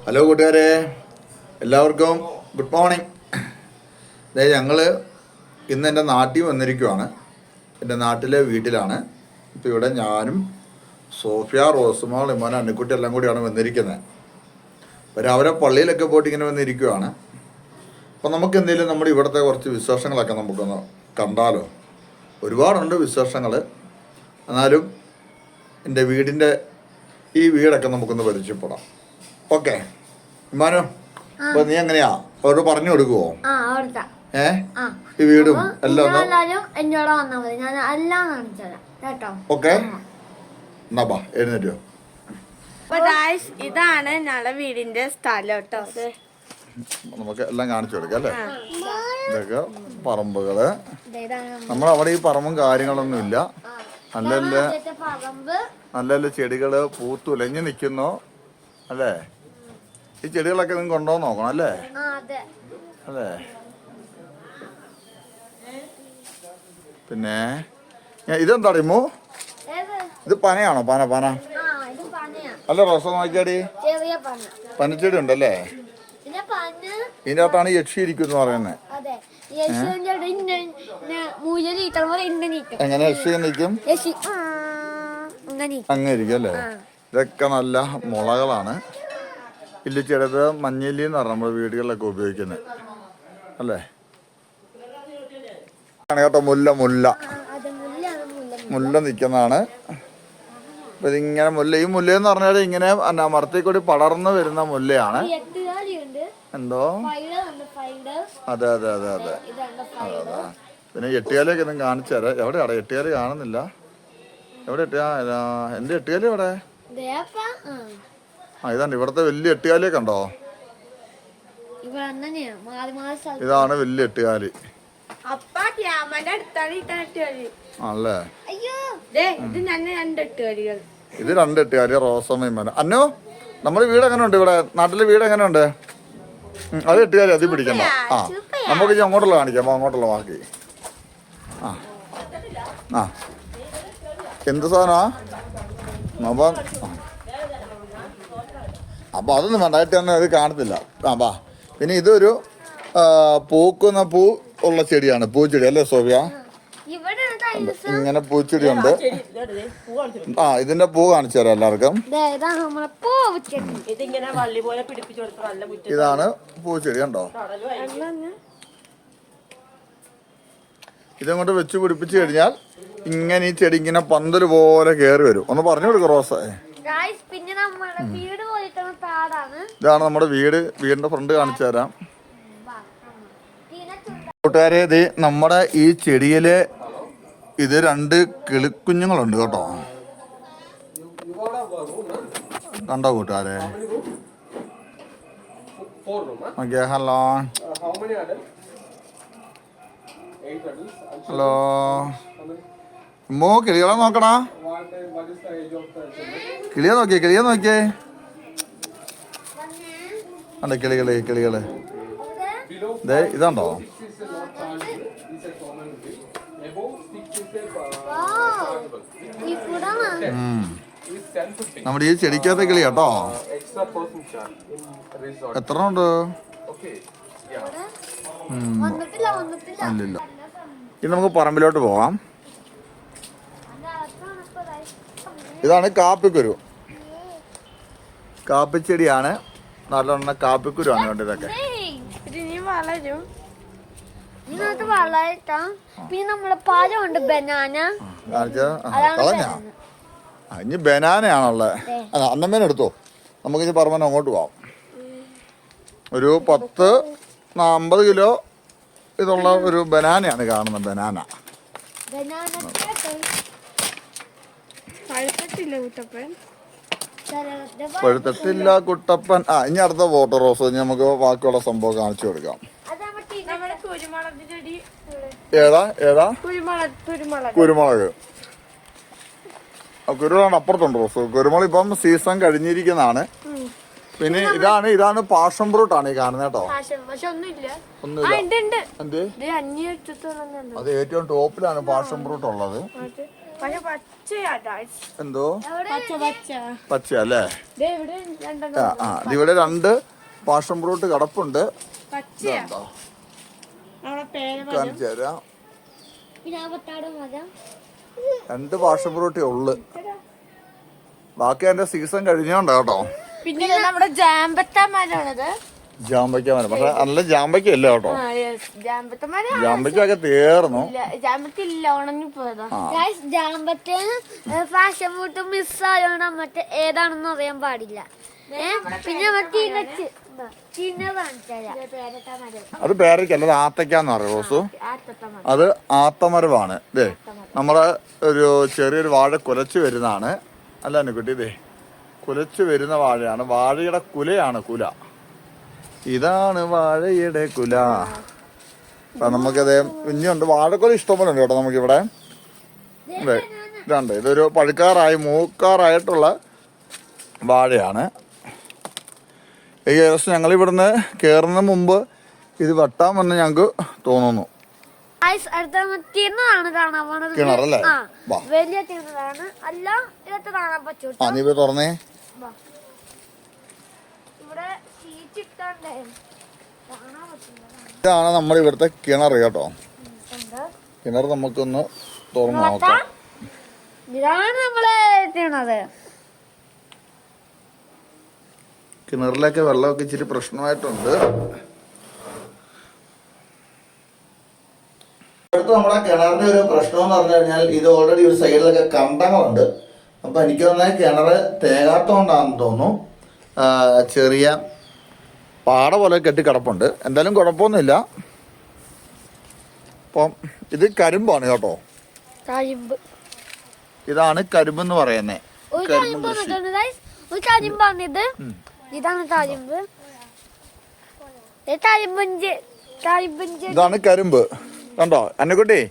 Hello കൂട്ടുകാരെ, എല്ലാവർക്കും good morning. അതായത് ഞങ്ങൾ ഇന്ന് എൻ്റെ നാട്ടിൽ വന്നിരിക്കുവാണ്. എൻ്റെ നാട്ടിലെ വീട്ടിലാണ്. ഇപ്പോൾ ഇവിടെ ഞാനും സോഫിയ, റോസുമോൾ, ഇമോൻ, അന്നിക്കുട്ടി എല്ലാം കൂടിയാണ് വന്നിരിക്കുന്നത്. അപ്പോൾ രാവിലെ പള്ളിയിലൊക്കെ പോയിട്ട് ഇങ്ങനെ വന്നിരിക്കുവാണ്. അപ്പോൾ നമുക്ക് എന്തെങ്കിലും നമ്മുടെ ഇവിടുത്തെ കുറച്ച് വിശേഷങ്ങളൊക്കെ നമുക്കൊന്ന് കണ്ടാലോ? ഒരുപാടുണ്ട് വിശേഷങ്ങൾ, എന്നാലും എൻ്റെ വീടിൻ്റെ ഈ വീടൊക്കെ നമുക്കൊന്ന് പരിചയപ്പെടാം. ഓക്കെ ഇമ്മാനോ, അപ്പൊ നീ എങ്ങനെയാ അവരോട് പറഞ്ഞു കൊടുക്കുവോ? ഈ വീടും എല്ലാം എന്നോട് വന്നാൽ മതി, ഞാൻ എല്ലാം കാണിച്ചു തരാം കേട്ടോ. ഓക്കെ, എന്നാ ബാ എഴുന്നേറ്റോ. ഇതാണ് ഞങ്ങളുടെ വീടിന്റെ സ്ഥലം കേട്ടോ. നമുക്ക് എല്ലാം കാണിച്ചു കൊടുക്കാം അല്ലേ. ഇതൊക്കെ പറമ്പുകള്. നമ്മളവിടെ ഈ പറമ്പും കാര്യങ്ങളൊന്നും ഇല്ല. നല്ല നല്ല ചെടികള് പൂത്തുലഞ്ഞു നിൽക്കുന്നു അല്ലേ. ഈ ചെടികളൊക്കെ നിങ്ങൾക്ക് കൊണ്ടോ നോക്കണം അല്ലേ. അല്ലേ, പിന്നെ ഇതെന്താ ഇമ്മു, ഇത് പനയാണോ? പന പന അല്ല, റോസ നോക്കിയാടി, പനച്ചെടി ഉണ്ടല്ലേ. ഇതിൻ്റെ അകത്താണ് യക്ഷി ഇരിക്കും എന്ന് പറയുന്നത്. എങ്ങനെ യക്ഷി നിൽക്കും? അങ്ങനെ ഇരിക്കും അല്ലേ. ഇതൊക്കെ നല്ല മുളകളാണ്. ഇല്ലിച്ചെടുത്ത് മഞ്ഞില്ലി എന്ന് പറഞ്ഞാൽ നമ്മൾ വീടുകളിലൊക്കെ ഉപയോഗിക്കുന്നത് അല്ലേ. ആണ് കേട്ടോ, മുല്ല മുല്ല മുല്ല നിൽക്കുന്നതാണ്. അപ്പം ഇതിങ്ങനെ മുല്ല, ഈ മുല്ലയെന്ന് പറഞ്ഞാൽ ഇങ്ങനെ മരത്തിൽ കൂടി പടർന്നു വരുന്ന മുല്ലയാണ്. എന്തോ അതെ അതെ അതെ അതെ അതെ. പിന്നെ എട്ടുകാലിയൊക്കെ ഒന്നും കാണിച്ചു തരാം. എവിടെയാടാ എട്ടുകാലി? കാണുന്നില്ല. എവിടെ എൻ്റെ എട്ടുകാലി എവിടെ? ഇതാണ് ഇവിടത്തെ വലിയ എട്ടുകാലിയെ കണ്ടോ? ഇതാണ് വലിയ എട്ടുകാലി ആണല്ലേ. ഇത് രണ്ട് എട്ടുകാലി. റോസമ്മ അന്നോ, നമ്മുടെ വീട് എങ്ങനെ ഉണ്ട്? ഇവിടെ നാട്ടിലെ വീട് എങ്ങനെ ഉണ്ട്? അത് എട്ടുകാലി, അത് പിടിക്കണ്ട. നമുക്ക് ഇനി അങ്ങോട്ടുള്ള കാണിക്കാം. അങ്ങോട്ടുള്ള ബാക്കി എന്ത് സാധനമാ? അപ്പോൾ അതൊന്നും വേണ്ടായിട്ട് തന്നെ അത് കാണത്തില്ല. ബാ, പിന്നെ ഇതൊരു പൂക്കുന്ന പൂ ഉള്ള ചെടിയാണ്, പൂച്ചെടി അല്ലേ സോഫിയ? ഇങ്ങനെ പൂച്ചെടിയുണ്ട്. ഇതിന്റെ പൂ കാണിച്ചു തരാം എല്ലാവർക്കും. ഇതാണ് പൂച്ചെടി കണ്ടോ. ഇതങ്ങോട്ട് വെച്ച് പിടിപ്പിച്ചു കഴിഞ്ഞാൽ ഇങ്ങനെ ഈ ചെടി ഇങ്ങനെ പന്തല് പോലെ കയറി വരും. ഒന്ന് പറഞ്ഞു കൊടുക്കും റോസ. ഇതാണ് നമ്മുടെ വീട്. വീടിന്റെ ഫ്രണ്ട് കാണിച്ചു തരാം കൂട്ടുകാരെ. ഇത് നമ്മുടെ ഈ ചെടിയില് ഇത് രണ്ട് കിളിക്കുഞ്ഞുങ്ങളുണ്ട് കേട്ടോ. കണ്ടോ കൂട്ടുകാരെ? Okay, hello hello. കിളികളെ നോക്കടാ. കിളിയെ നോക്കിയേ, കിളിയെ നോക്കിയേ. അതെ, കിളികള് കിളികള്. ഇതാണ്ടോ? നമ്മുടെ ഈ ചെടിക്കകത്തെ കിളി കേട്ടോ. എത്ര ഉണ്ട്? അല്ലല്ലോ. ഇനി നമുക്ക് പറമ്പിലോട്ട് പോവാം. ഇതാണ് കാപ്പിക്കുരു. കാപ്പിച്ചെടിയാണ്. നല്ലോണം കാപ്പിക്കുരുവാണ് വേണ്ടത്. ഇതൊക്കെ പിന്നെ നമ്മളെ പഴമുണ്ട്, ബനാന. ഇനി ബനാനയാണുള്ളത്. അന്നമ്മേനെ എടുത്തോ. നമുക്കിനി പറമ്പൻ അങ്ങോട്ട് പോവാം. ഒരു 10-50 കിലോ ഇതുള്ള ഒരു ബനാനയാണ് കാണുന്നത്. ബനാന പഴുത്തിട്ടില്ല കുട്ടപ്പൻ. ഇനി അടുത്ത ഫോട്ടോ റോസ്. ഇനി നമുക്ക് ബാക്കിയുള്ള സംഭവം കാണിച്ചു കൊടുക്കാം. ഏതാ ഏതാ? കുരുമുളക്. കുരുമുളക് അപ്പുറത്തുണ്ട് റോസ്. കുരുമുളക് ഇപ്പം സീസൺ കഴിഞ്ഞിരിക്കുന്നതാണ്. പിന്നെ ഇതാണ് പാഷൻ ഫ്രൂട്ടാണ് ഈ കാണുന്നത് കേട്ടോ. ഒന്നുമില്ല. അത് ഏറ്റവും ടോപ്പിലാണ് പാഷൻ ഫ്രൂട്ട് ഉള്ളത്. പക്ഷെ പച്ചയാ guys. എന്തോ പച്ച പച്ച പച്ച അല്ലേ? ദേ ഇവിടെ രണ്ടെണ്ണം ഇവിടെ 2 പാഷൻ ഫ്രൂട്ട് കിടപ്പുണ്ട്. പച്ചയാ. ഇതുണ്ടോ? നമ്മുടെ പേര് കാണിച്ചു തരാം. പിന്നെ അവത്താട് മരം 2 പാഷൻ ഫ്രൂട്ടേ ഉള്ളു. ബാക്കി അതിന്റെ സീസൺ കഴിഞ്ഞോണ്ടോ കേട്ടോ. പിന്നെ നമ്മുടെ ജാമ്പത്ത മരമാണത്. ജാമ്പയ്ക്ക മരം. പക്ഷെ നല്ല ജാമ്പയ്ക്ക ഇല്ല കേട്ടോ. ജാമ്പത്ത മരം ജാമ്പയ്ക്കൊക്കെ തീർന്നു. ജാമ്പത്തില്ല, ഉണങ്ങി പോയതാ. ജാമ്പത്തേന് ഫാഷൻ ഫുഡ് മിസ്സായോണ്ട് മറ്റേ ഏതാണെന്ന് അറിയാൻ പാടില്ല. പിന്നെ അത് പേരയ്ക്കല്ല, അത് ആത്തയ്ക്കാന്ന് പറയും റോസു. അത് ആത്തമരമാണ്. ഇതേ നമ്മളെ ഒരു ചെറിയൊരു വാഴ കുലച്ചു വരുന്നതാണ്. അല്ല കുട്ടി, ഇതേ കുലച്ചു വരുന്ന വാഴയാണ്. വാഴയുടെ കുലയാണ് കുല. ഇതാണ് വാഴയുടെ കുല. അപ്പൊ നമുക്കത് ഇനിയുണ്ട്. വാഴക്കുല ഇഷ്ടംപോലെ ഉണ്ട് കേട്ടോ നമുക്കിവിടെ. ഇതുണ്ട്, ഇതൊരു പഴുക്കാറായി മൂക്കാറായിട്ടുള്ള വാഴയാണ്. ഈ ദിവസം ഞങ്ങൾ ഇവിടുന്ന് കയറുന്ന മുമ്പ് ഇത് വെട്ടാമെന്ന് ഞങ്ങക്ക് തോന്നുന്നു. തിന്നതാണ് കാണാൻ പോണത്. കിണറല്ലേ? വലിയ തിന്നതാണ്. അല്ല ഇതൊക്കെ കാണാൻ പറ്റൂ. നീ പോയി തുറന്നേ. ഇവിടെ ഷീറ്റ് ഇട്ടേ കാണാൻ പറ്റില്ല. ഇതാണ് നമ്മുടെ ഇവിടുത്തെ കിണർ കേട്ടോ. കിണർ നമുക്കൊന്ന് തുറന്നു നോക്കാം. ഇതാണ് നമ്മള് ചെയ്യണത്. കിണറിലൊക്കെ വെള്ളമൊക്കെ ഇച്ചിരി പ്രശ്നമായിട്ടുണ്ട്. അടുത്ത് നമ്മുടെ കിണറിന്റെ ഒരു പ്രശ്നം എന്ന് പറഞ്ഞു കഴിഞ്ഞാൽ ഇത് ഓൾറെഡി ഒരു സൈഡിലൊക്കെ കണ്ടങ്ങളുണ്ട്. അപ്പൊ എനിക്ക് തോന്നുന്നത് കിണറ് തേകാത്തോണ്ടാണെന്ന് തോന്നുന്നു. ചെറിയ പാട പോലെ കെട്ടി കിടപ്പുണ്ട്. എന്തായാലും കുഴപ്പമൊന്നുമില്ല. അപ്പം ഇത് കരിമ്പാണ് കേട്ടോ. ഇതാണ് കരിമ്പെന്ന് പറയുന്നേ. കരിമ്പാണിത്. ഇതാണ് കരിമ്പ്. ഇതാണ് കരിമ്പ്. കണ്ടോ അന്നക്കുട്ടി?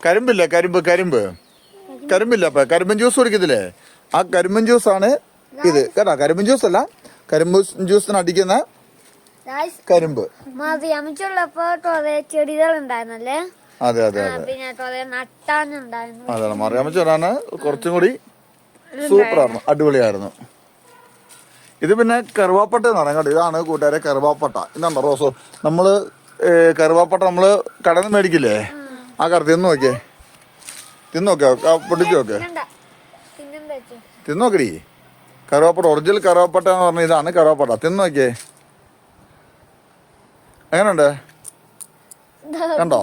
കരിമ്പില്ല, കരിമ്പില്ല. അപ്പൊ കരിമ്പൻ ജ്യൂസ് കുടിക്കത്തില്ലേ? ആ കരിമ്പൻ ജ്യൂസാണ് ഇത് കേട്ടോ. കരിമ്പൻ ജ്യൂസ് അല്ല, കരിമ്പ് ജ്യൂസിന് അടിക്കുന്ന കരിമ്പ്. മറിയാമിച്ചുള്ളപ്പോ കുറെ ചെടികൾ ഉണ്ടായിരുന്നല്ലേ? അതെ അതെ പിന്നെ കുറെ നട്ടാനുണ്ടായിരുന്നു. അതാണ് മറിയാമ്മച്ചോടാണ് കുറച്ചും കൂടി സൂപ്പറായിരുന്നു, അടിപൊളിയായിരുന്നു. ഇത് പിന്നെ കറുവാപ്പട്ട എന്ന് പറയാം കേട്ടോ. ഇതാണ് കൂട്ടുകാരെ കറുവാപ്പട്ട. ഇതുണ്ടോ റോസോ? നമ്മള് കറുവാപ്പട്ട നമ്മള് കടന്ന് മേടിക്കില്ലേ? ആ കറി തിന്നോക്കേ, പൊട്ടിച്ചു നോക്കേ, തിന്നോക്കടി. കറുവാപ്പട്ട ഒറിജിനൽ കറുവാപ്പട്ട എന്ന് പറഞ്ഞ ഇതാണ് കറുവാപ്പട്ട. തിന്നോക്കേ, എങ്ങനെയുണ്ട്? കണ്ടോ?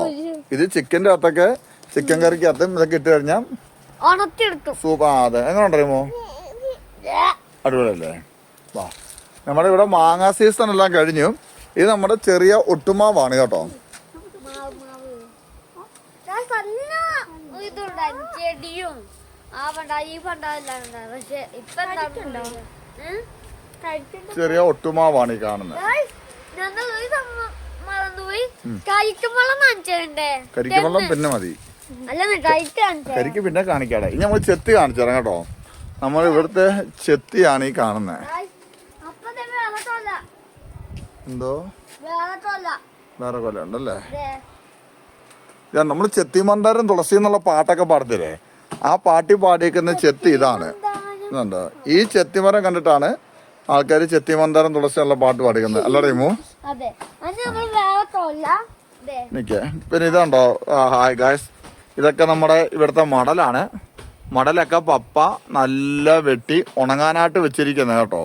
ഇത് ചിക്കൻ്റെ അകത്തൊക്കെ, ചിക്കൻ കറിക്കകത്തും ഇതൊക്കെ ഇട്ട് കഴിഞ്ഞാൽ സൂപ്പർ. അതെ, എങ്ങനെ ഉണ്ടറിയുമോ? അടിപൊളിയല്ലേ? വാ, നമ്മുടെ ഇവിടെ മാങ്ങാ സീസൺ എല്ലാം കഴിഞ്ഞു. ഇത് നമ്മുടെ ചെറിയ ഒട്ടുമാവാണ് കേട്ടോ. ചെടിയും ചെറിയ ഒട്ടുമാവാണ് ഈ കാണുന്നത്. കരിക്കുവെള്ളം പിന്നെ മതി. കരിക്ക് പിന്നെ കാണിക്കാടെ. ഇനി നമ്മൾ ചെത്തി കാണിച്ചു തരാം കേട്ടോ. നമ്മൾ ഇവിടുത്തെ ചെത്തിയാണ് ഈ കാണുന്നത്. എന്തോ വേറെ കൊല ഉണ്ടല്ലേ? നമ്മൾ ചെത്തി മന്ദാരം തുളസി എന്നുള്ള പാട്ടൊക്കെ പാടത്തില്ലേ? ആ പാട്ടി പാടിയേക്കുന്ന ചെത്തി ഇതാണ്. ഇതുണ്ടോ? ഈ ചെത്തിമരം കണ്ടിട്ടാണ് ആൾക്കാർ ചെത്തി മന്ദാരം തുളസി എന്നുള്ള പാട്ട് പാടിക്കുന്നത്. അല്ലറിയുമോ? നിക്കേ. പിന്നെ ഇതുണ്ടോ? ഹായ് ഗായ്സ്, ഇതൊക്കെ നമ്മുടെ ഇവിടുത്തെ മടലാണ്. മടലൊക്കെ പപ്പ നല്ല വെട്ടി ഉണങ്ങാനായിട്ട് വെച്ചിരിക്കുന്നത് കേട്ടോ.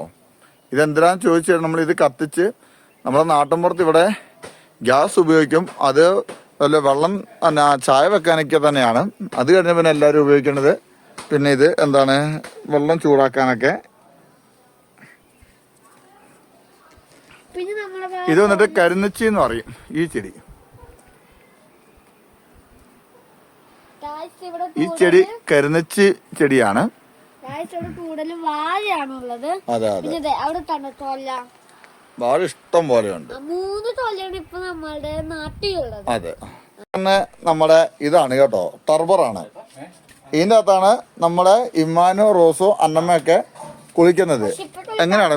ഇതെന്തിനാന്ന് ചോദിച്ചാൽ നമ്മൾ ഇത് കത്തിച്ച് നമ്മുടെ നാട്ടിൻപുറത്ത് ഇവിടെ ഗ്യാസ് ഉപയോഗിക്കും. അത് വല്ല വെള്ളം ചായ വെക്കാനൊക്കെ തന്നെയാണ്. അത് കഴിഞ്ഞ പിന്നെ എല്ലാവരും ഉപയോഗിക്കുന്നത്. പിന്നെ ഇത് എന്താണ്, വെള്ളം ചൂടാക്കാനൊക്കെ. ഇത് വന്നിട്ട് കരിനച്ചി എന്ന് പറയും ഈ ചെടി. ഈ ചെടി കരിനച്ചി ചെടിയാണ്. അതെ അതെ, വാഴ ഇഷ്ടം പോലെയുണ്ട്. 3 തൊലയാണ് ഇപ്പൊ നമ്മുടെ നാട്ടിലുള്ളത്. അതെ, പിന്നെ നമ്മുടെ ഇതാണ് കേട്ടോ, ടർബറാണ്. ഇതിന്റെ അകത്താണ് നമ്മുടെ ഇമ്മാനോ റോസോ അന്നമ്മയൊക്കെ കുളിക്കുന്നത്. എങ്ങനെയാണ്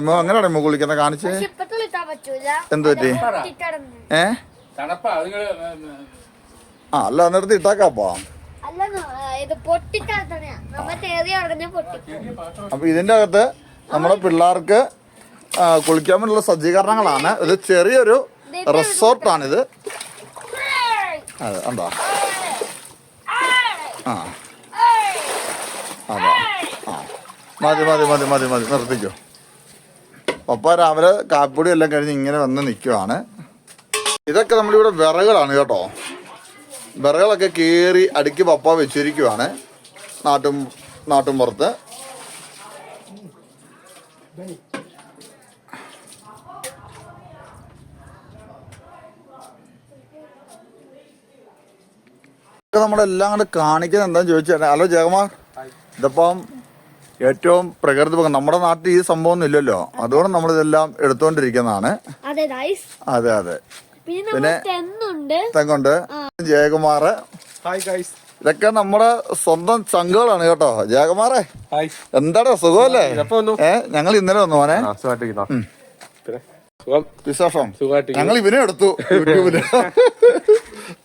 കുളിക്കുന്നത്? കാണിച്ച്. എന്ത് പറ്റി? അല്ല, അന്നിടത്ത് ഇട്ടാക്കാപ്പാ. അല്ല ഇത് പൊട്ടിക്കാത്തണയാ നമ്മ തേറിയ ഉടനെ പൊട്ടി. അപ്പൊ ഇതിന്റെ അകത്ത് നമ്മുടെ പിള്ളേർക്ക് കുളിക്കാൻ വേണ്ടിയുള്ള സജ്ജീകരണങ്ങളാണ്. ഇത് ചെറിയൊരു റിസോർട്ടാണിത്. അതെ എന്താ ആ അതാ ആ മതി മതി മതി മതി മതി നിർത്തിക്കോ. പപ്പ രാവിലെ കാപ്പിപ്പൊടി എല്ലാം കഴിഞ്ഞ് ഇങ്ങനെ വന്ന് നിൽക്കുവാണ്. ഇതൊക്കെ നമ്മളിവിടെ വിറകളാണ് കേട്ടോ. വിറകളൊക്കെ കീറി അടുക്കി പപ്പ വെച്ചിരിക്കുവാണ് നാട്ടും പുറത്ത്. നമ്മളെല്ലാം കൂടെ കാണിക്കുന്നത് എന്താന്ന് ചോദിച്ചാൽ, ഹലോ ജയകുമാർ, ഇതിപ്പം ഏറ്റവും പ്രകൃതി നമ്മുടെ നാട്ടിൽ ഈ സംഭവം ഒന്നും ഇല്ലല്ലോ, അതുകൊണ്ട് നമ്മളിതെല്ലാം എടുത്തുകൊണ്ടിരിക്കുന്നതാണ്. അതെ അതെ. പിന്നെ തെങ്ങുണ്ട്. ജയകുമാറ്, ഇതൊക്കെ നമ്മുടെ സ്വന്തം ചങ്കുകളാണ് കേട്ടോ. ജയകുമാറേ എന്താടാ സുഖമല്ലേ? ഞങ്ങൾ ഇന്നലെ വന്നു മോനെ. വിശേഷം? ഞങ്ങൾ ഇവനെ എടുത്തു യൂട്യൂബില്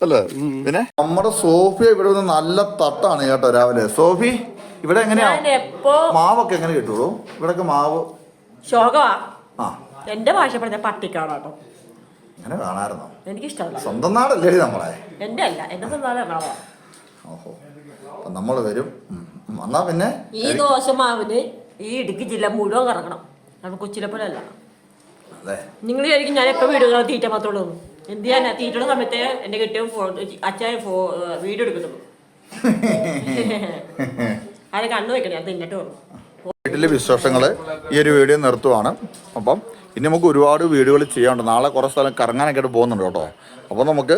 അല്ലേ. പിന്നെ നമ്മുടെ സോഫിയ ഇവിടെ നിന്ന് നല്ല തട്ടാണ് കേട്ടോ രാവിലെ. സോഫി ഇവിടെ എങ്ങനെയാ മാവൊക്കെ എങ്ങനെ കിട്ടുള്ളൂ? ഇവിടൊക്കെ മാവ് ആ എന്റെ ഭാഷ പറഞ്ഞ പട്ടിക്കാടാട്ടോ. അങ്ങനെ കാണാറുണ്ടോ? എനിക്കിഷ്ടമല്ല. സ്വന്തം നാടല്ലേ നമ്മളെ? എന്റെ അല്ല, എന്റെ സ്വന്തം എറണാകുളം. ഓഹോ, അപ്പൊ നമ്മള് വരും. എന്നാ പിന്നെ ഈ ദോശമാവിന് ഈ ഇടുക്കി ജില്ല മുഴുവൻ കറങ്ങണം. നമ്മൾ കൊച്ചിലെ പോലെ അല്ല. നിങ്ങൾ വിചാരിക്കും ഞാൻ എപ്പോ വീഡിയോ തീറ്റ മാത്രമേ ഉള്ളൂ. എന്ത് ചെയ്യാനാ, തീറ്റയുടെ സമയത്ത് എന്റെ കെട്ടിയും അച്ഛൻ വീഡിയോ എടുക്കുന്നുള്ളൂ. അതിനെ കണ്ണു വെക്കണേ, അത് തിന്നിട്ട് വന്നു. വീട്ടിലെ വിശേഷങ്ങൾ ഈ ഒരു വീഡിയോ നിർത്തുവാണ്. അപ്പം ഇനി നമുക്ക് ഒരുപാട് വീഡിയോകൾ ചെയ്യാനുണ്ട്. നാളെ കുറേ സ്ഥലം കറങ്ങാനൊക്കെ ആയിട്ട് പോകുന്നുണ്ട് കേട്ടോ. അപ്പോൾ നമുക്ക്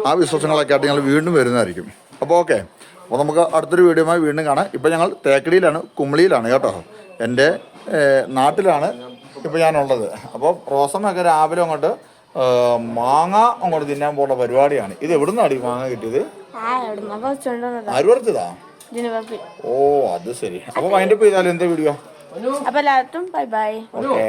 ആ വിശേഷങ്ങളൊക്കെ ആയിട്ട് ഞങ്ങൾ വീണ്ടും വരുന്നതായിരിക്കും. അപ്പോൾ ഓക്കെ, അപ്പോൾ നമുക്ക് അടുത്തൊരു വീഡിയോയുമായി വീണ്ടും കാണാം. ഇപ്പം ഞങ്ങൾ തേക്കടിയിലാണ്, കുമളിയിലാണ് കേട്ടോ. എൻ്റെ നാട്ടിലാണ് ഇപ്പോൾ ഞാനുള്ളത്. അപ്പോൾ റോസമ്മയൊക്കെ രാവിലെ അങ്ങോട്ട് മാങ്ങ അങ്ങോട്ട് തിന്നാൻ പോകുന്ന പരിപാടിയാണ്. ഇത് എവിടുന്നാണ് ഈ മാങ്ങ കിട്ടിയത്? ആര് പറിച്ചതാ? ഓ അത് ശരി. അപ്പോൾ അതിൻ്റെ ചെയ്താലും എന്താ വീഡിയോ? അപ്പൊ എല്ലാവർക്കും ബൈ ബൈ. ഓക്കെ.